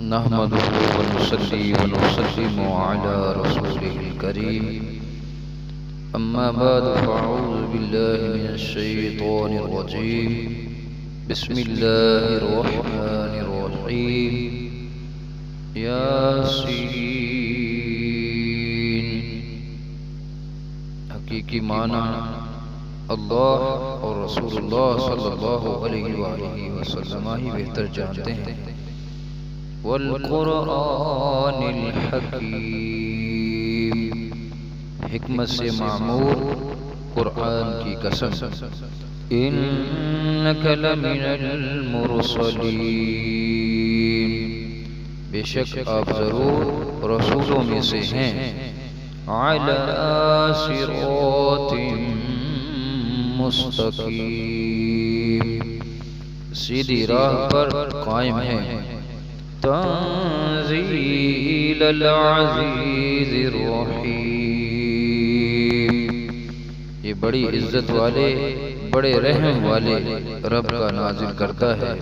نحمده ونصلي ونسلم على رسوله الكريم أما بعد فأعوذ بالله من الشيطان الرجيم بسم الله الرحمن الرحيم یاسین حقیقی معنی اللہ اور رسول اللہ صلی اللہ علیہ وآلہ وسلم ہی بہتر جانتے ہیں۔ والقرآن الحکیم، حکمت سے معمور قرآن کی قسم، انک لمن المرسلین، بے شک آپ ضرور رسولوں میں سے ہیں، علی صراط مستقیم، سیدھی راہ پر قائم ہیں، تنزیل العزیز الرحیم، یہ بڑی عزت والے بڑے رحم والے رب کا نازل کرتا ہے،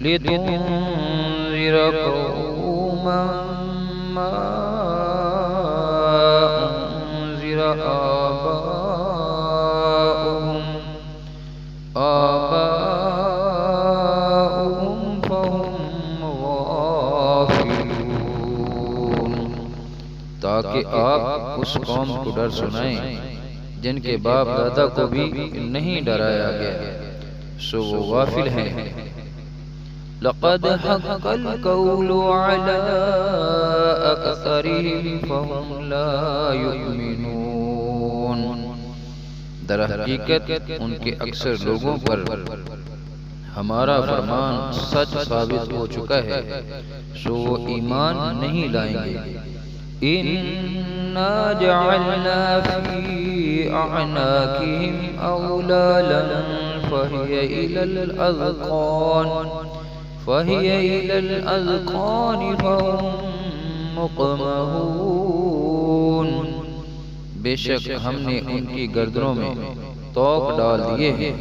لِتُنذِرَ قَوْمًا مَّا أُنذِرَ آباؤهم فهم غافلون، تاکہ آپ اس قوم کو ڈر سنائیں جن کے باپ دادا کو بھی نہیں ڈرایا گیا، سو وہ غافل ہیں۔ لقد حق القول على أكثرهم فهم لا يؤمنون، در حقیقت ان کے اکثر لوگوں پر ہمارا فرمان سچ ثابت ہو چکا ہے، سو وہ ایمان نہیں لائیں گے۔ اِنَّا جَعَلْنَا فِي أَعْنَاقِهِمْ أَغْلَالًا فَهِيَ إِلَى الْأَذْقَانِ فَهُمْ مُقْمَحُونَ، بے شک ہم نے ان کی گردنوں میں توق ڈال دیے ہیں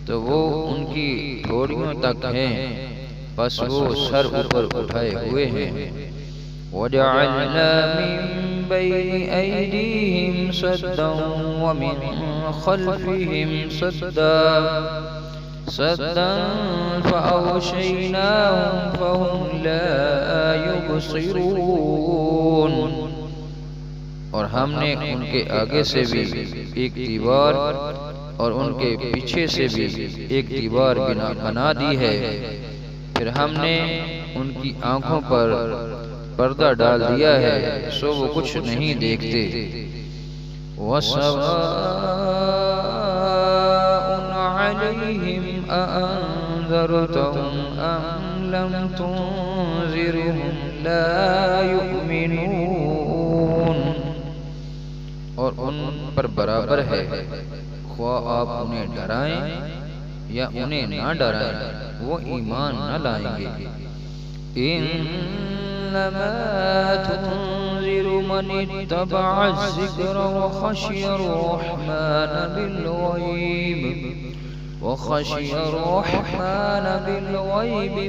تو وہ ان کی ٹھوڑیوں تک ہیں، بس وہ سر اوپر اٹھائے ہوئے ہیں۔ وَجَعَلْنَا مِن بَيْنِ أَيْدِيهِمْ سَدًّا وَمِن خَلْفِهِمْ سَدًّا فَأَغْشَيْنَاهُمْ فَهُمْ لَا يُبْصِرُونَ، اور ہم نے ان کے آگے سے بھی ایک دیوار اور ان کے پیچھے سے بھی ایک دیوار بنا دی ہے، پھر ہم نے ان کی آنکھوں پر پردہ ڈال دیا ہے، سو وہ کچھ نہیں دیکھتے۔ وَسَوَاءٌ عَلَيْهِمْ أَأَنذَرْتَهُمْ أَمْ لَمْ تُنذِرْهُمْ لَا يُؤْمِنُونَ، اور ان پر برابر ہے، خواہ آپ انہیں ڈرائیں یا انہیں نہ ڈرائیں، وہ ایمان نہ لائیں گے۔ انما تنذر من اتبع الذکر وخشی الرحمن بالغیب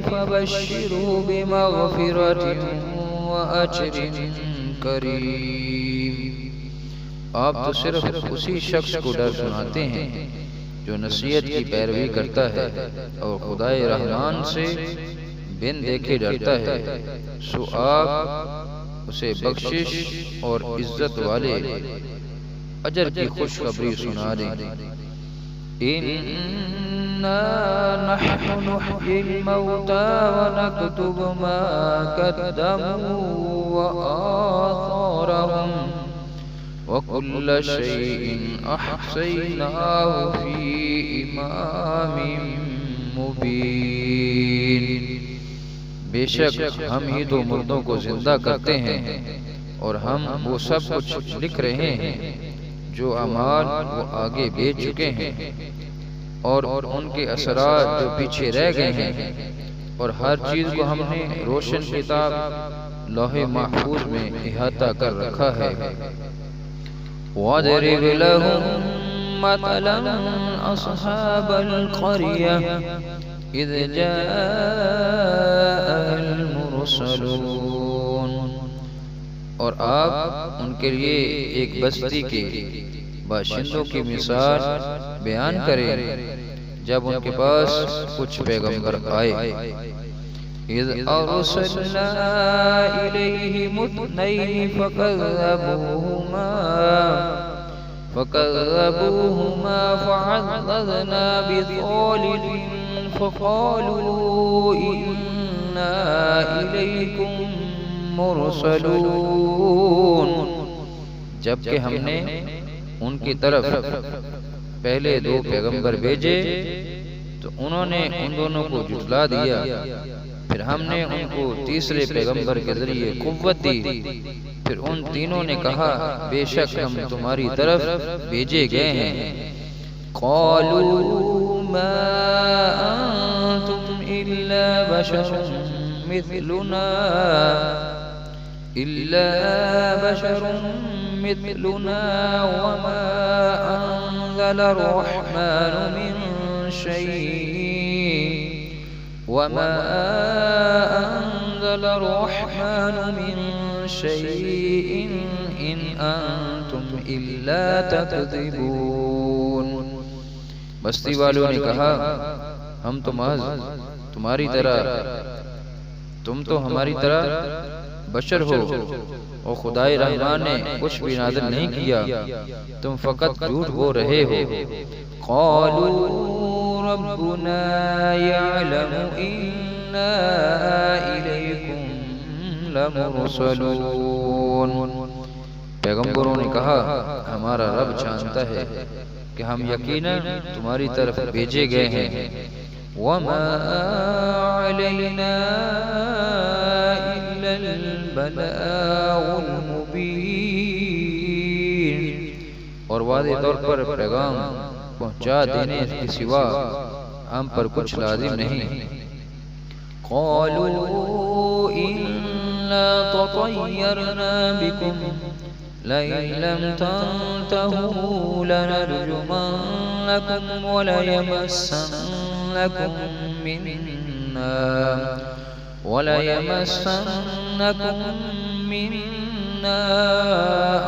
فبشروا بمغفرة وأجر کریم، آپ تو صرف اسی شخص کو ڈر سناتے ہیں جو نصیحت کی پیروی کرتا ہے اور خدائے رحمان سے بن دیکھے ڈرتا ہے، سو آپ اسے بخشش اور عزت والے اجر کی خوشخبری سنا دیں۔ اِنَّا نَحْنُ نُحْيِي الْمَوْتَى وَنَكْتُبُ مَا قَدَّمُوا وَآثَارَهُمْ وَكُلَّ شَيْءٍ أَحْصَيْنَاهُ فِي إِمَامٍ مُبِينٍ، بے شک ہم ہی تو مردوں کو زندہ کرتے ہیں اور ہم وہ سب کچھ لکھ رہے ہیں جو اعمال وہ آگے بھیج چکے ہیں اور ان کے اثرات جو پیچھے رہ گئے ہیں، اور ہر چیز کو ہم نے روشن کتاب لوح محفوظ میں احاطہ کر رکھا ہے۔ وَاضْرِبْ لَهُم مَّثَلًا أَصْحَابَ الْقَرْيَةِ إِذْ جَاءَهَا المرسلون۔ اور آپ ان کے لیے ایک بستی کے باشندوں کی مثال بیان کریں جب ان کے پاس کچھ پیغمبر آئے۔ اذ ارسلنا الیہم اثنین فكذبوهما فعززنا بثالث فقالوا إنا إليكم مرسلون۔ جبکہ ہم نے ان کی طرف پہلے 2 پیغمبر بھیجے تو انہوں نے ان دونوں کو جھٹلا دیا، پھر ہم نے ان کو تیسرے پیغمبر کے ذریعے قوت دی، پھر ان تینوں نے کہا بے شک ہم تمہاری طرف بھیجے گئے ہیں۔ قالوا ما انتم الا بشر مثلنا وما انزل الرحمن من شيء إن أنتم إلا تكذبون۔ بستی والوں نے کہا ہم تو محض تمہاری طرح، تم تو ہماری طرح بشر ہو اور خدائے رحمان نے کچھ بھی نازل نہیں کیا، تم فقط جھوٹ بول رہے ہو۔ قالوا ربنا يعلم إنا إليكم لمرسلون۔ پیغمبروں نے کہا ہمارا رب جانتا ہے کہ ہم یقیناً تمہاری طرف بھیجے گئے ہیں۔ وما علينا إلا البلاغ المبين۔ اور واضح طور پر پیغام پہنچا دینے کے سوا ہم پر کچھ لازم نہیں۔ قالوا إنا تطيرنا بكم لئن لم تنتهوا لنرجمنكم وليمسنكم منا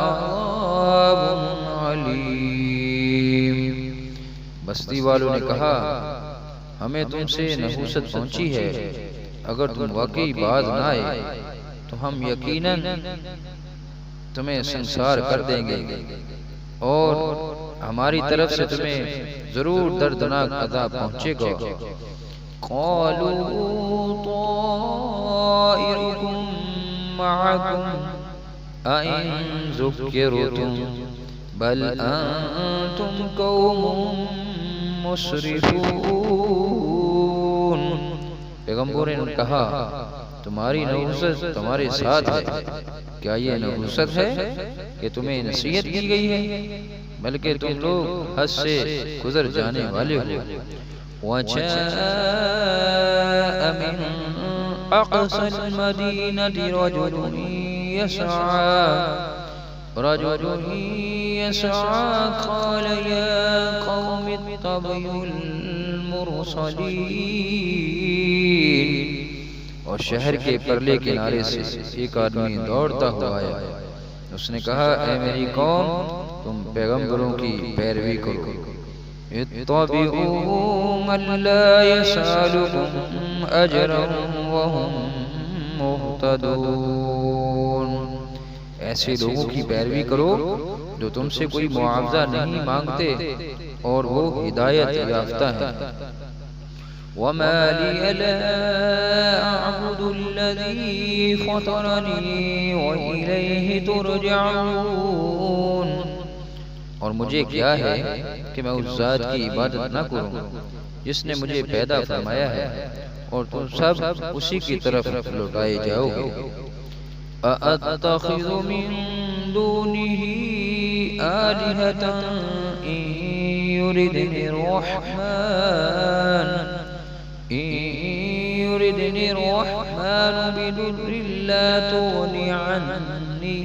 عذاب عليم۔ بستی والوں نے کہا ہمیں تم سے نحوست پہنچی ہے، اگر تم واقعی باز نہ آئے تو ہم یقیناً تمہیں سنسار کر دیں گے اور ہماری طرف سے تمہیں ضرور دردناک عذاب پہنچے گا۔ قالوا طائركم معكم أئن ذكرتم بل أنتم قوم مسرفون۔ پیغمبروں نے کہا تمہاری نحوست تمہارے ساتھ ہے، کیا یہ نحوست ہے کہ تمہیں نصیحت کی گئی ہے؟ بلکہ تم لوگ حد سے گزر جانے والے ہو۔ وجاء من أقصى المدينة رجل يسعى قال يا قوم اتبعوا المرسلين۔ اور شہر کے پرلے کنارے سے ایک آدمی دوڑتا ہوا آیا، اس نے کہا اے میری قوم تم پیغمبروں کی پیروی کرو۔ اتبعوا من لا يسألكم أجرا وهم مهتدون۔ ایسے لوگوں کی پیروی کرو جو تم سے کوئی معاوضہ نہیں مانگتے اور وہ ہدایت یافتہ ہیں۔ وما لي لا أعبد الذي فطرني وإليه ترجعون۔ اور مجھے کیا ہے کہ میں اس ذات کی عبادت نہ کروں جس نے مجھے پیدا فرمایا ہے اور تم سب اسی کی طرف لوٹائے جاؤ گے۔ أأتخذ من دونه آلهة إن يردني الرحمن بضر لا تغن عني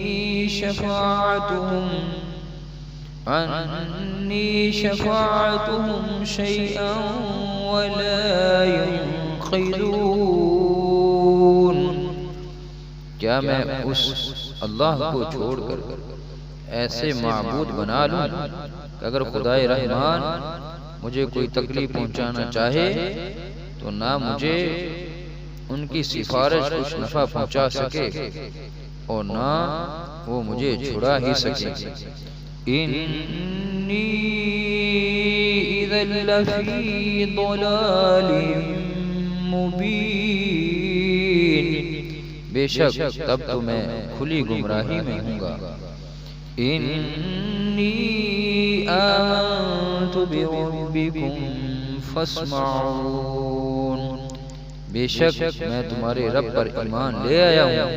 شفاعتهم شيئا ولا ينقذون۔ کیا میں اس اللہ کو چھوڑ کر ایسے معبود بنا لوں کہ اگر خدائے رحمان مجھے کوئی تکلیف پہنچانا چاہے تو نہ مجھے ان کی سفارش کچھ نفع پہنچا سکے اور نہ وہ مجھے چھڑا ہی سکے۔ انی اذا لفی ضلال مبین، بے شک تب تو میں کھلی گمراہی میں ہوں گا۔ انی آمنت بربکم فاسمعون، بے شک میں تمہارے رب پر ایمان لے آیا ہوں،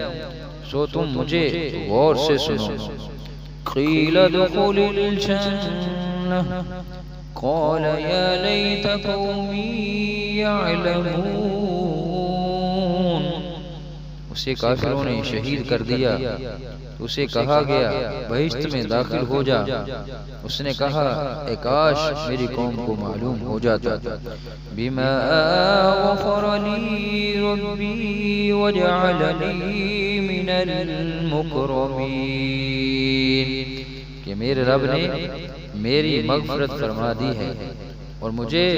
سو تم مجھے غور سے سنو۔ قیل ادخل الجنہ قال یا لیت قومی یعلمون، اسے کافروں نے شہید کر دیا، اسے کہا گیا بہشت میں داخل ہو جا، اس نے کہا اے کاش میری قوم کو معلوم ہو جاتا۔ بما غفر لی ربی وجعلنی من المکرمین، کہ میرے رب نے میری مغفرت فرما دی ہے اور مجھے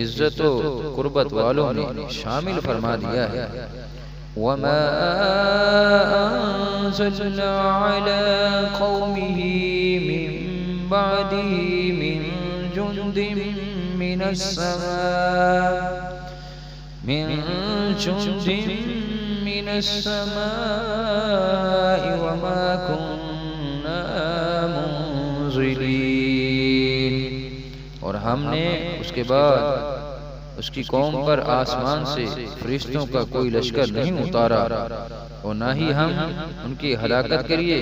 عزت و قربت والوں میں شامل فرما دیا ہے۔ وما أنزلنا على قومه من بعده من جند من السماء وما كنا منزلين، اور ہم نے اس کے بعد اس کی قوم پر آسمان سے فرشتوں کا کوئی لشکر نہیں اتارا اور نہ ہی ہم ان کی ہلاکت کے لیے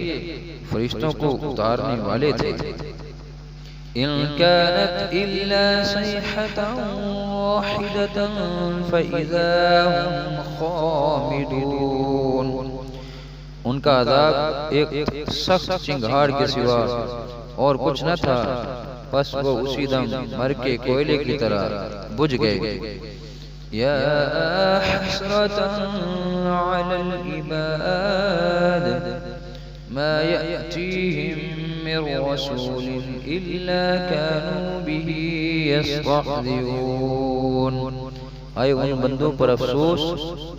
فرشتوں کو اتارنے والے تھے۔ إن كانت إلا صيحة واحدة فإذا هم خامدون، ان کا عذاب ایک سخت چنگھاڑ کے سوا اور کچھ نہ تھا، پس وہ اسی دم مر کے کوئلے کی طرح بجھ گئے۔ یا حسرة على العباد ما يأتيهم من رسول إلا كانوا به يستهزئون، آئے ان بندوں پر افسوس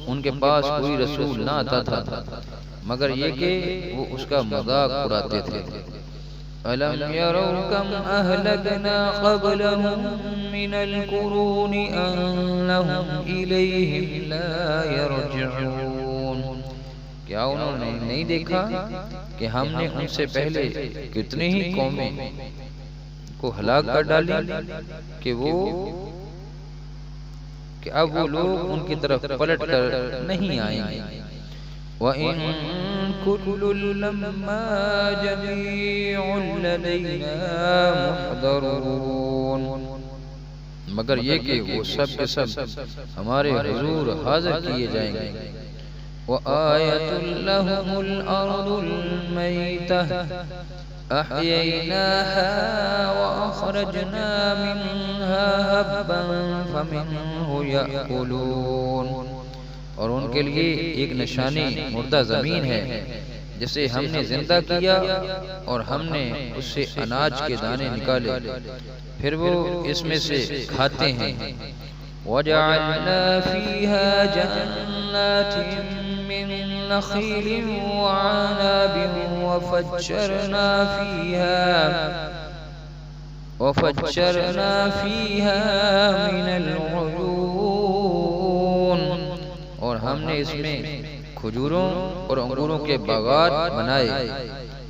ان کے پاس کوئی رسول نہ آتا تھا مگر یہ کہ وہ اس کا مذاق اڑاتے تھے۔ ألم يروا كم أهلكنا قبلهم من القرون أنهم إليهم لا يرجعون، کیا انہوں نے نہیں دیکھا کہ ہم نے ان سے پہلے کتنی ہی قومیں کو ہلاک کر ڈالی کہ اب وہ لوگ ان کی طرف پلٹ کر نہیں آئیں گے۔ وَإِن كُلٌّ لَّمَّا جَمِيعٌ لَّدَيْنَا مُحْضَرُونَ، مگر یہ کہ وہ سب کے سب ہمارے حضور حاضر کیے جائیں گے۔ وَآيَةٌ لَّهُمُ الْأَرْضُ الْمَيْتَةُ أَحْيَيْنَاهَا وَأَخْرَجْنَا مِنْهَا هَبًّا فَمِنْهُ يَأْكُلُونَ، اور ان کے لیے ایک نشانی مردہ زمین ہے جسے ہم نے زندہ کیا اور ہم نے اس سے اناج کے دانے نکالے، پھر وہ اس میں سے کھاتے ہیں۔ وَجَعَلْنَا فِيهَا جَنَّاتٍ مِّن نَخِيلٍ وَعَنَابٍ وَفَجَّرْنَا فِيهَا مِنَ الْعُيُونِ، اور ہم نے اس میں کھجوروں اور انگوروں کے باغات بنائے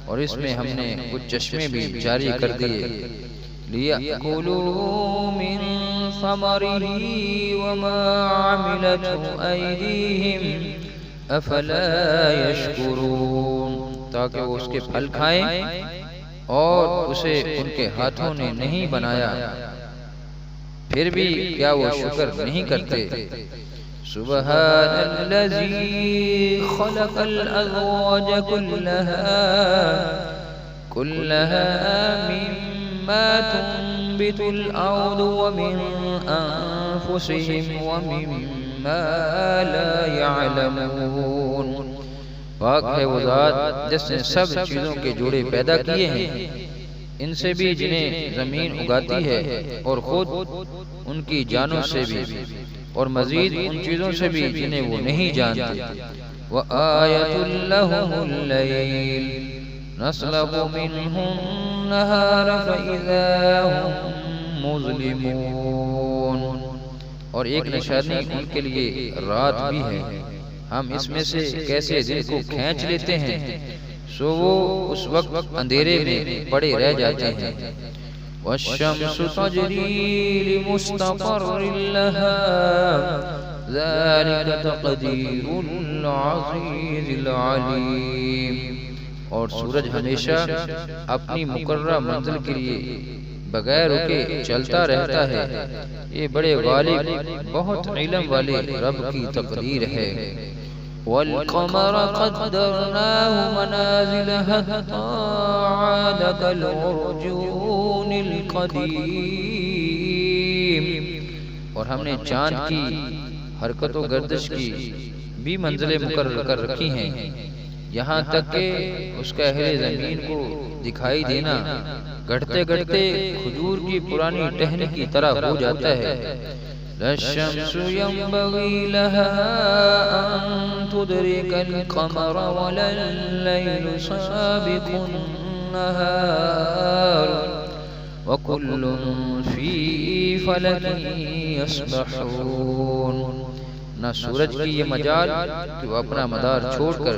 اور اس میں ہم نے کچھ چشمے بھی جاری کر دیے۔ لِيَأْكُلُوا مِن ثَمَرِهِ وَمَا عَمِلَتْهُ أَيْدِيهِمْ أَفَلَا يَشْكُرُونَ، تاکہ وہ اس کے پھل کھائیں اور اسے ان کے ہاتھوں نے نہیں بنایا، پھر بھی کیا وہ شکر نہیں کرتے۔ سبحان الذي خلق الأزواج كلها مما تنبت الأرض ومن أنفسهم ومما لا يعلمون، پاک ہے وہ ذات جس نے سب چیزوں کے جوڑے پیدا کیے ہیں، ان سے بھی جنہیں زمین اگاتی ہے اور خود ان کی جانوں سے بھی، اور مزید ان چیزوں سے بھی جنہیں وہ نہیں جانتے۔ وَآیَةٌ لَهُمُ اللَّیْلُ نَسْلَخُ مِنْهُ النَّہَارَ فَإِذَا هُمْ مُظْلِمُونَ، اور ایک نشانی ان کے لیے رات بھی ہے، ہم اس میں سے کیسے دن کو کھینچ لیتے ہیں سو وہ اس وقت اندھیرے میں پڑے رہ جاتے ہیں۔ وَالشَّمْسُ تَجْرِي لِمُسْتَقَرٍّ لَهَا ذَلِكَ تَقْدِيرُ الْعَزِيزِ الْعَلِيمِ، اور سورج ہمیشہ اپنی مقررہ منزل کے لیے بغیر رکے چلتا رہتا ہے، یہ بڑے غالب بہت علم والے رب کی تقدیر ہے۔ وَالْقَمَرَ قَدَّرْنَاهُ مَنَازِلَ حَتَّى عَادَ كَالْعُرْجُونِ الْقَدِيمِ، اور ہم نے چاند کی حرکت و گردش کی بھی منزلیں مقرر کر رکھی ہیں، یہاں تک کہ اس کا اہل زمین کو دکھائی دینا گھٹتے گھٹتے کھجور کی پرانی ٹہنی کی طرح ہو جاتا ہے۔ لَلشَّمْسُ يَنبَغِي لَهَا أَن تُدْرِكَ الْقَمَرَ وَلَا اللَّيْلُ سَابِقُ النَّهَارِ وَكُلٌّ فِي فَلَكٍ يَسْبَحُونَ، نہ سورج کی یہ مجال کہ وہ اپنا مدار چھوڑ کر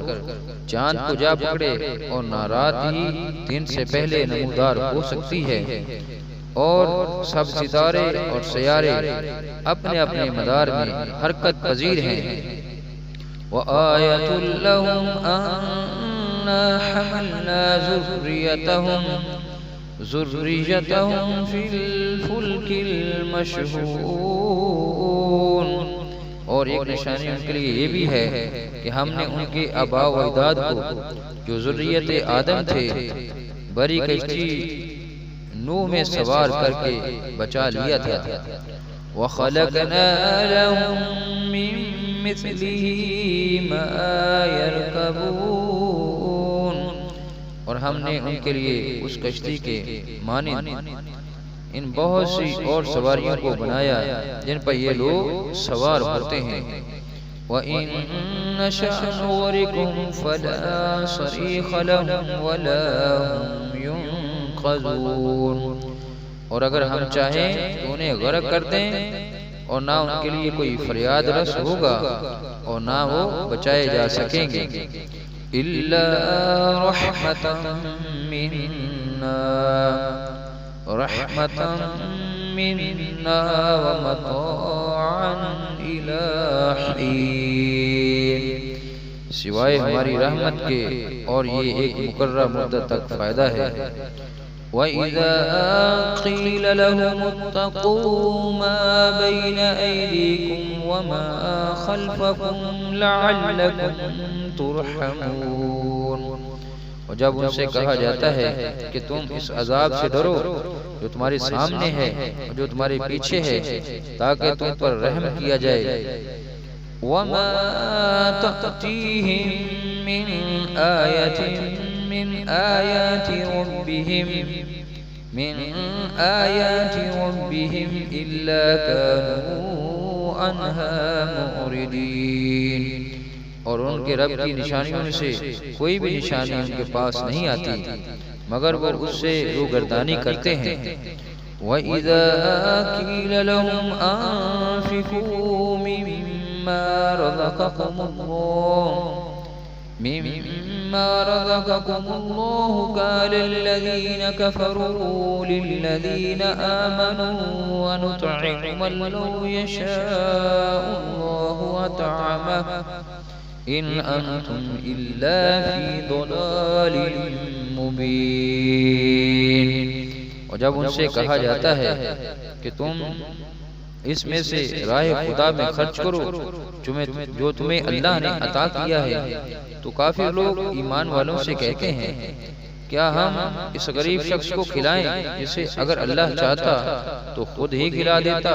چاند کو جا پکڑے، اور نہ رات ہی دن سے پہلے نمودار ہو سکتی ہے، اور سب ستارے اور سیارے اپنے اپنے مدار میں حرکت پذیر ہیں۔ وَآیَةٌ لَهُمْ أَنَّا حَمَلْنَا ذُرِّيَّتَهُمْ فِي الْفُلْكِ الْمَشْحُونِ، اور ایک نشانی ان کے لیے یہ بھی ہے کہ ہم نے ان کے آباء و اجداد کو جو ذریت آدم تھے بڑی کشتی نوح میں سوار کر کے بچا لیا تھا۔ وَخَلَقْنَا لَهُم مِّن مِّثْلِهِ مَا يَرْكَبُونَ، اور ہم نے ان کے لیے اس کشتی کے مانند ان بہت سی اور سواریوں کو بنایا جن پر یہ لوگ سوار ہوتے ہیں۔ وَإِن نَّشَأْ نُغْرِقْهُمْ فَلَا صَرِيخَ لَهُمْ وَلَا هُمْ يُنقَذُونَ، اور اگر ہم چاہیں تو انہیں غرق کر دیں، اور نہ ان کے لیے کوئی فریاد رس ہوگا اور نہ وہ بچائے جا سکیں گے۔ إِلَّا رَحْمَةً مِّنَّا وَمَتَاعًا إِلَىٰ حِينٍ، سوائے ہماری رحمت کے، اور یہ ایک مقررہ مدت تک فائدہ ہے۔ وَإِذَا قِيلَ لَهُمُ اتَّقُوا مَا بَيْنَ أَيْدِيكُمْ وَمَا خَلْفَكُمْ لَعَلَّكُمْ تُرْحَمُونَ، اور جب ان سے کہا جاتا ہے کہ تم اس عذاب سے ڈرو جو تمہارے سامنے ہے اور جو تمہارے پیچھے ہے، تاکہ تم پر رحم کیا جائے۔ وَمَا تَأْتِيهِم مِّنْ آيَةٍ مِّنْ آيَاتِ رَبِّهِمْ إِلَّا كَانُوا عَنْهَا مُعْرِضِينَ، اور ان کے رب کی نشانیوں میں سے کوئی بھی نشانی ان کے پاس نہیں آتی مگر وہ اس سے روگردانی کرتے ہیں۔ وَإِذَا قِيلَ لَهُمْ أَنفِقُوا مِمَّا رَزَقَكُمُ اللَّهُ قَالَ الَّذِينَ كَفَرُوا لِلَّذِينَ آمَنُوا وَنُطْعِمُ مَن لَّوْ يَشَاءُ اللَّهُ أَطْعَمَهُ إِنْ أَنْتُمْ إِلَّا فِي ضَلَالٍ مُبِينٍ، اور جب ان سے کہا جاتا ہے کہ تم اس میں سے راہ خدا میں خرچ کرو جو تمہیں اللہ نے عطا کیا ہے، تو کافر لوگ ایمان والوں سے کہتے ہیں کیا ہم اس غریب شخص کو کھلائیں جسے اگر اللہ چاہتا تو خود ہی کھلا دیتا،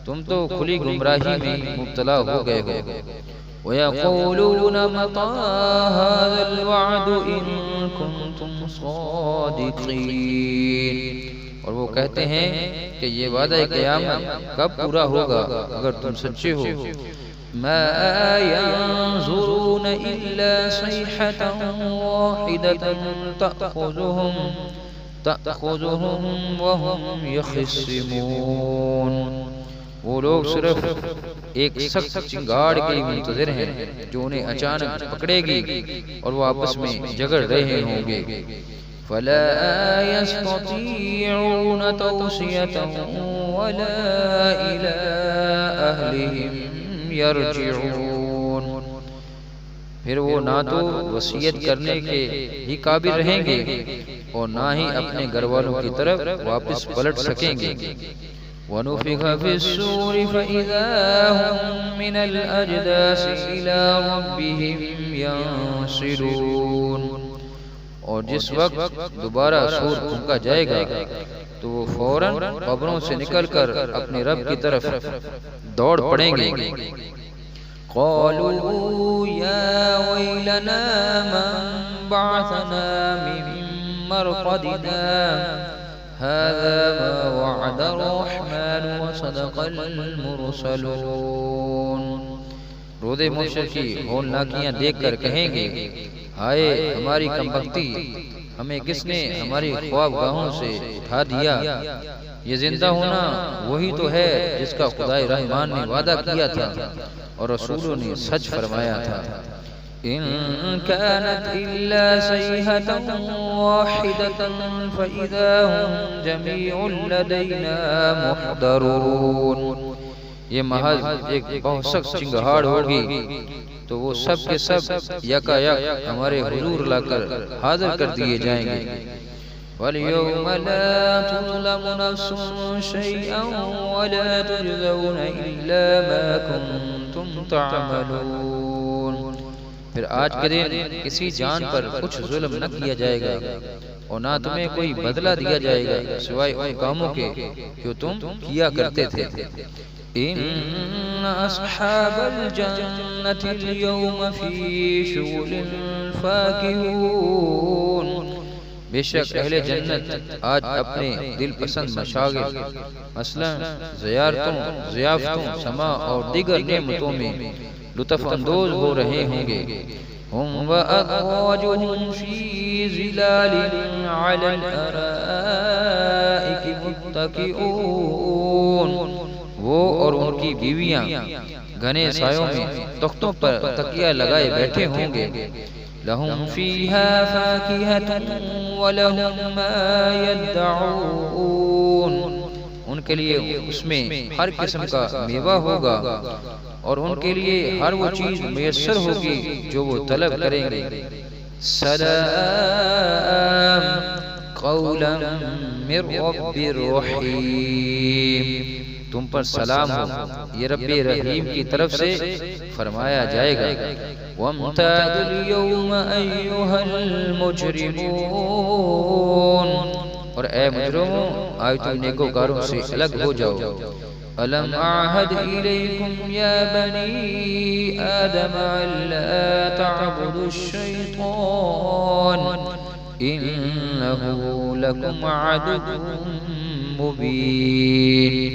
تم تو کھلی گمراہی میں مبتلا ہو گئے ہو۔ وَيَقُولُونَ مَتَى هَذَا الْوَعْدُ إِن كُنتُمْ صَادِقِينَ، اور وہ کہتے ہیں کہ یہ وعدہ قیامت کب پورا ہوگا اگر تم سچے ہو۔ مَا يَنظُرُونَ إِلَّا صَيْحَةً وَاحِدَةً تَأْخُذُهُمْ وَهُمْ يَخِصِّمُونَ، وہ لوگ صرف ایک سخت چنگاڑ کے منتظر ہیں جو انہیں اچانک پکڑے گی اور وہ آپس میں جھگڑ رہے ہوں گے۔ فَلَا يَسْتَطِيعُونَ تَوْصِيَةً وَلَا إِلَىٰ أَهْلِهِمْ يَرْجِعُونَ، پھر وہ نہ تو وصیت کرنے کے ہی قابل رہیں گے اور نہ ہی اپنے گھر والوں کی طرف واپس پلٹ سکیں گے۔ وَنُفِخَ فِي الصُّورِ فَإِذَا هُم مِّنَ الْأَجْدَاثِ إِلَىٰ رَبِّهِمْ يَنسِلُونَ، اور جس وقت دوبارہ سور پھونکا جائے گا تو وہ فوراً قبروں سے نکل کر اپنے رب کی طرف دوڑ پڑیں گے۔ قالوا يا ويلنا من بعثنا من مرقدنا هذا ما وعد الرحمن وصدق المرسلون، رود محشر کی ہولناکیاں دیکھ کر کہیں گے، ہائے ہماری کمبختی، ہمیں کس نے ہماری خواب گاہوں سے اٹھا دیا۔ یہ زندہ ہونا وہی تو ہے جس کا خدائے رحمان نے وعدہ کیا تھا اور رسولوں نے سچ فرمایا تھا۔ إن كانت إلا صيحة واحدة فإذا هم جميع لدينا محضرون، یہ محض ایک بہت سخت چنگھاڑ ہوگی تو وہ سب کے سب یکا یک ہمارے حضور لا کر حاضر کر دیے جائیں گے۔ وَالْيَوْمَ لَا تُظْلَمُ نَفْسٌ شَيْئًا وَلَا تُجْزَوْنَ إِلَّا مَا كُنتُمْ تَعْمَلُونَ، پھر آج کے دن کسی جان پر کچھ ظلم نہ کیا جائے گا اور نہ تمہیں کوئی بدلہ دیا جائے گا سوائے ان کاموں کے جو تم کیا کرتے تھے۔ إِنَّ أَصْحَابَ الْجَنَّةِ الْيَوْمَ فِي شُغُلٍ فَاكِهُونَ، بے شک اہل جنت آج اپنے دل پسند مشاغل مثلا زیارتوں، ضیافتوں، سما اور دیگر نعمتوں میں لطف اندوز ہو رہے ہوں گے۔ ہم وَأَزْوَاجُهُمْ فِي ظِلَالٍ عَلَى الْأَرَائِكِ مُتَّكِئُونَ، وہ اور ان کی بیویاں گھنے سایوں میں تختوں پر تکیہ لگائے بیٹھے ہوں گے۔ لَهُمْ فِيهَا فَاكِهَةٌ وَلَهُمْ مَا يَدَّعُونَ، ان کے لیے اس میں ہر قسم کا میوہ ہوگا اور ان کے لیے ہر وہ چیز میسر ہوگی جو وہ طلب کریں گے۔ سلام قولا من رب رحیم، تم پر سلام ہو، یہ رب رحیم کی طرف سے فرمایا جائے گا۔ وَامْتَازُوا الْيَوْمَ أَيُّهَا الْمُجْرِمُونَ، اور اے مجرموں آج تم نیکوکاروں سے الگ ہو جاؤ۔ أَلَمْ أَعْهَدْ إِلَيْكُمْ يَا بَنِي آدَمَ أَلَّا تَعْبُدُوا الشَّيْطَانَ إِنَّهُ لَكُمْ عَدُوٌّ مُبِينٌ،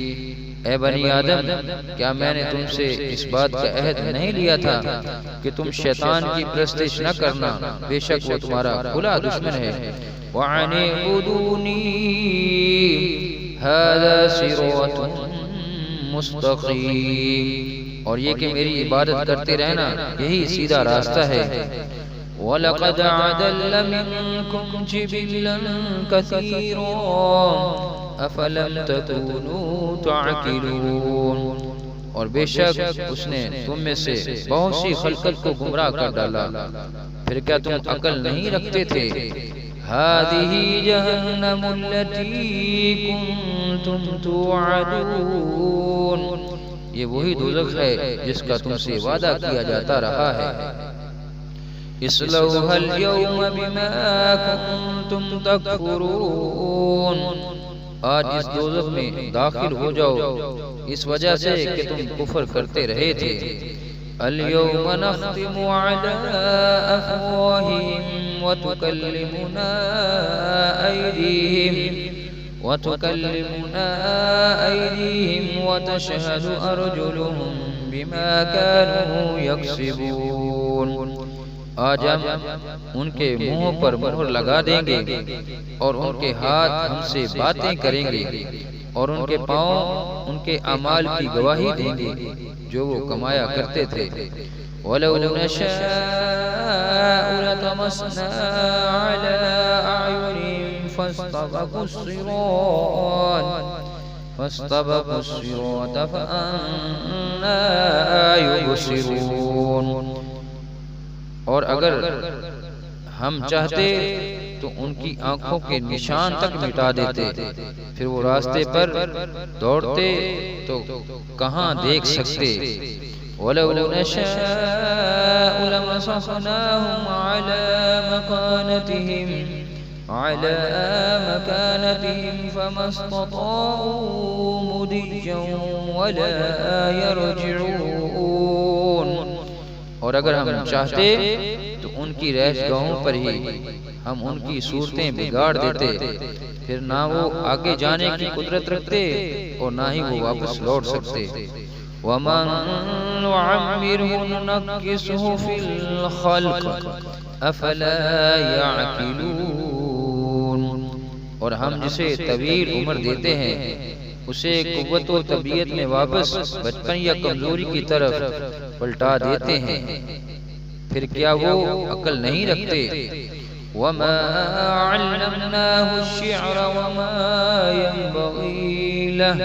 اے بنی آدم، کیا میں نے تم سے اس بات کا عہد نہیں لیا تھا کہ تم شیطان کی پرستش نہ کرنا، بے شک وہ تمہارا کھلا دشمن ہے۔ وَأَنِ اعْبُدُونِي هَذَا صِرَاطٌ مستقیم، اور یہ کہ میری عبادت کرتے رہنا یہی سیدھا راستہ ہے۔ وَلَقَدْ عَدَلَّ مِنْكُمْ جِبِلًّا كَثِيرًا أَفَلَمْ تَكُونُوا تَعْقِلُونَ، اور بے شک اس نے تم میں سے بہت سی خلقت کو گمراہ کر ڈالا، پھر کیا تم عقل نہیں رکھتے تھے؟ هَذِهِ جَهَنَّمُ الَّتِي كُنْتُمْ تُوعَدُونَ، یہ وہی دوزخ ہے جس کا تم سے وعدہ کیا جاتا رہا ہے۔ اصلوها اليوم بما كنتم تكفرون، آج اس دوزخ میں داخل ہو جاؤ اس وجہ سے کہ تم کفر کرتے رہے تھے۔ اليوم نختم على أفواههم وتكلمنا أيديهم وتشهد أرجلهم بما كانوا يكسبون۔ آج ہم ان کے منہوں پر مہر لگا دیں گے اور ان کے ہاتھ ہم سے باتیں کریں گے اور ان کے پاؤں ان کے اعمال کی گواہی دیں گے جو وہ کمایا کرتے تھے۔ وَلَوْ نَشَاءُ لَطَمَسْنَا عَلَىٰ أَعْيُنِهِمْ فَاسْتَبَقُوا الصِّرَاطَ فَأَنَّىٰ يُبْصِرُونَ۔ اور اگر ہم چاہتے تو ان کی آنکھوں کے نشان تک مٹا دیتے، پھر وہ راستے پر دوڑتے تو کہاں دیکھ سکتے۔ وَلَوْ نَشَاءُ لَمَسَخْنَاهُمْ عَلَىٰ مَكَانَتِهِمْ فَمَا اسْتَطَاعُوا مُضِيًّا وَلَا يَرْجِعُونَ۔ اور اگر ہم چاہتے تو ان کی رہائش گاہوں پر ہی ہم ان کی صورتیں بگاڑ دیتے، پھر نہ وہ آگے جانے کی قدرت رکھتے اور نہ ہی وہ واپس لوٹ سکتے۔ وَمَن نُعَمِّرْهُ نُنَكِّسْهُ فِي الْخَلْقِ أَفَلَا يَعْقِلُونَ۔ اور ہم جسے طویل عمر دیتے ہیں اسے قوت و طبیعت میں واپس بچپن یا کمزوری کی طرف پلٹا دیتے ہیں، پھر کیا وہ عقل نہیں رکھتے؟ وَمَا عَلَّمْنَاهُ الشِّعْرَ وَمَا يَنبَغِي لَهُ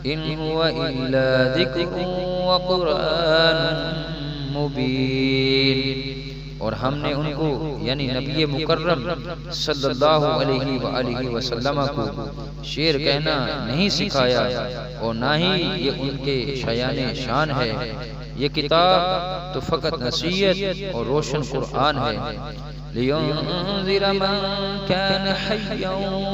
إِنْ هُوَ إِلَّا ذِكْرٌ وَقُرْآنٌ مُبِينٌ۔ اور ہم نے ان کو یعنی نبی مکرم صلی اللہ علیہ وآلہ وسلم کو شعر کہنا نہیں سکھایا اور نہ ہی یہ ان کے شایان شان ہے، یہ کتاب تو فقط نصیحت اور روشن قرآن ہے۔ لِيُنذِرَ مَن كَانَ حَيًّا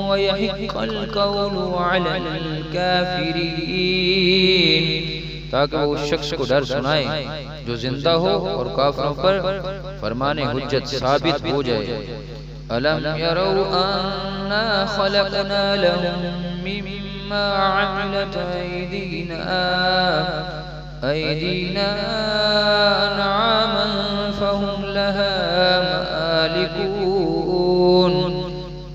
وَيَحِقَّ الْقَوْلُ عَلَى الْكَافِرِينَ، تاکہ وہ اس شخص کو ڈر سنائے جو زندہ ہو اور کافروں پر فرمان حجت ثابت ہو جائے۔ أَلَمْ يَرَوْا أَنَّا خَلَقْنَا لَهُم مِّمَّا عَمِلَتْ أَيْدِينَا أَنْعَامًا فَهُمْ لَهَا مَالِكُونَ۔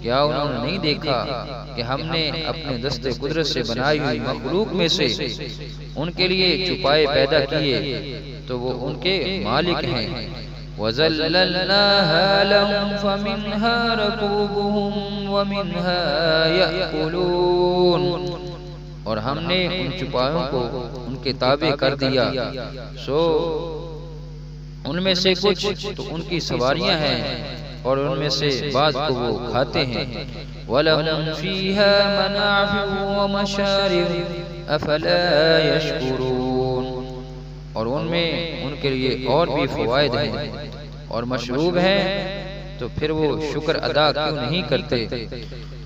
کیا انہوں نے نہیں دیکھا کہ ہم نے اپنے دست قدرت سے بنائی ہوئی مخلوق میں سے ان کے لیے چھپائے پیدا کیے تو وہ ان کے مالک ہیں۔ وَذَلَّلْنَاهَا لَهُمْ فَمِنْهَا رَكُوبُهُمْ وَمِنْهَا يَأْكُلُونَ۔ اور ہم نے ان چھپایوں کو ان کے تابع کر دیا، سو ان میں سے کچھ تو ان کی سواریاں ہیں اور ان میں سے بعض کو وہ کھاتے ہیں۔ وَلَهُمْ فِيهَا مَنَافِعُ وَمَشَارِبُ أَفَلَا يَشْكُرُونَ۔ اور ان میں ان کے لیے اور بھی فوائد ہیں اور مشروب ہیں، تو پھر وہ شکر ادا کیوں نہیں کرتے؟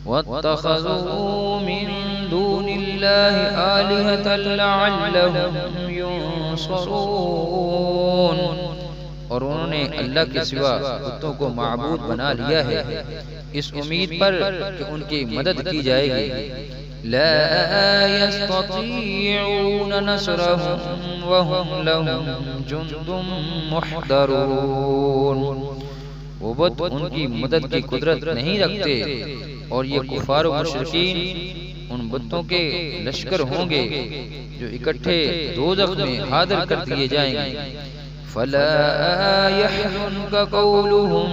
وَاتَّخَذُوا مِن دُونِ اللَّهِ آلِهَةً لَعَلَّهُمْ يُنصَرُونَ۔ اور انہوں نے اللہ کے سوا بتوں کو معبود بنا لیا ہے اس امید پر کہ ان کی مدد کی جائے گی۔ لا يستطيعون نصرهم وهم لهم جند محضرون۔ وہ بت ان کی مدد کی قدرت نہیں رکھتے اور یہ کفار و مشرکین ان بتوں کے لشکر ہوں گے جو اکٹھے دوزخ میں حاضر کر دیے جائیں گے۔ فلا يحزنك قولهم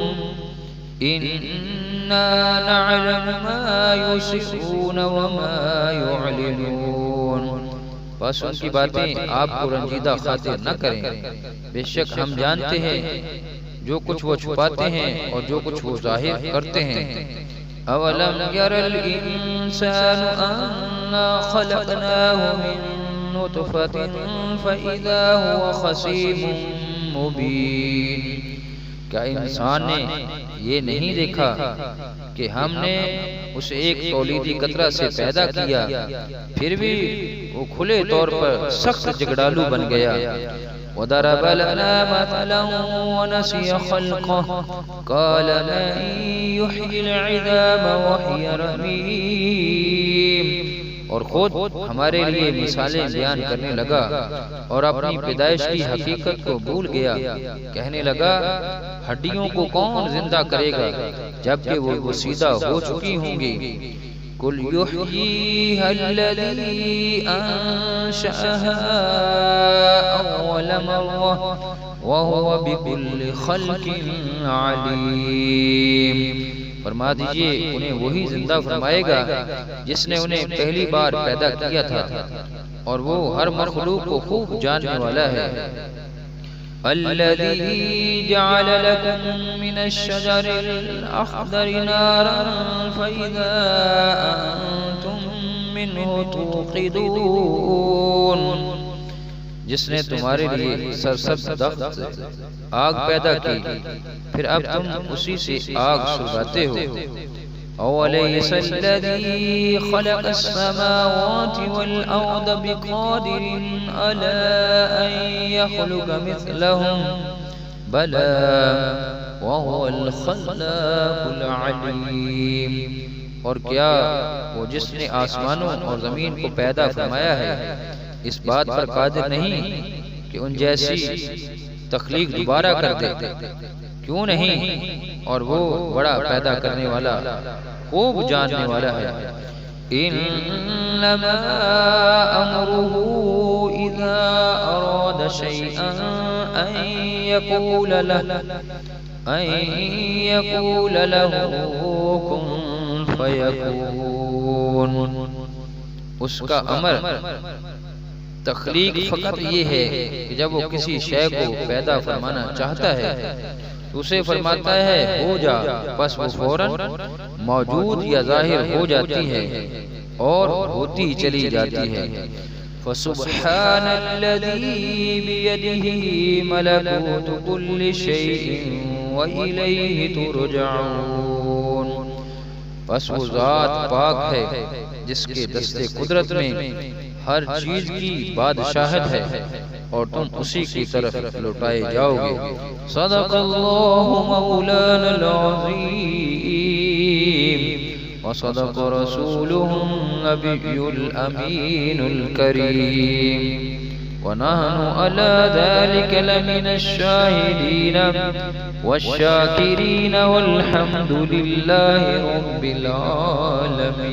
إنا نعلم ما يسرون وما يعلنون۔ بس ان کی باتیں آپ کو رنجیدہ خاطر نہ کریں، بے شک ہم جانتے ہیں جو کچھ وہ چھپاتے ہیں اور جو کچھ وہ ظاہر کرتے ہیں۔ اولم ير الانسان انا خلقناه من نطفة فاذا هو خصيم مبين۔ کیا انسان نے یہ نہیں دیکھا کہ ہم نے اسے ایک تولیدی قطرہ سے پیدا کیا، پھر بھی وہ کھلے طور پر سخت جھگڑالو بن گیا۔ وضرب لنا مثلا ونسي خلقه قال من يحيي العظام وهي رميم، اور خود ہمارے لیے مثالیں بیان کرنے لگا اور اپنی پیدائش کی حقیقت کو بھول گیا، کہنے لگا ہڈیوں کو کون زندہ کرے گا جبکہ وہ گسیدہ ہو چکی ہوں گی۔ قل یحییہا الذی انشأہا اول مرہ وہو بکل خلق علیم، فرما دیجئے انہیں وہی زندہ فرمائے گا جس نے انہیں پہلی بار پیدا کیا تھا، اور وہ ہر مخلوق کو خوب جاننے والا ہے۔ الذي جعل لكم من الشجر الأخضر نارا فإذا أنتم منه توقدون، جس نے تمہارے لیے سرسبز درخت سے آگ پیدا کی پھر اب تم اسی سے آگ سلگاتے ہو۔ أوليس الذي خلق السماوات والأرض بقادر على أن يخلق مثلهم بلى وهو الخلاق العليم، اور کیا وہ جس نے آسمانوں اور زمین کو پیدا فرمایا ہے اس بات پر قادر نہیں کہ ان جیسی تخلیق دوبارہ کر دے؟ کیوں نہیں، اور وہ بڑا پیدا کرنے والا خوب جاننے والا ہے۔ انما امره اذا اراد شيئا ان يقول له كن فيكون، اس کا امر تخلیق فقط یہ ہے کہ جب وہ کسی شے کو پیدا فرمانا چاہتا ہے تو اسے فرماتا ہے ہو جا، بس وہ فوراً موجود یا ظاہر ہو جاتی ہے اور ہوتی چلی جاتی ہے۔ فسبحان الذی بیدہ ملکوت کل شیء وإلیہ ترجعون، بس وہ ذات پاک ہے جس کے دست قدرت میں ہر چیز کی بادشاہت ہے اور تم اسی کی طرف لوٹائے جاؤ گے۔ صدق اللہ مولانا العظیم وصدق رسولہ النبی الامین الکریم، ونحن على ذلك لمن الشاهدين والشاكرين والحمد لله رب العالمين۔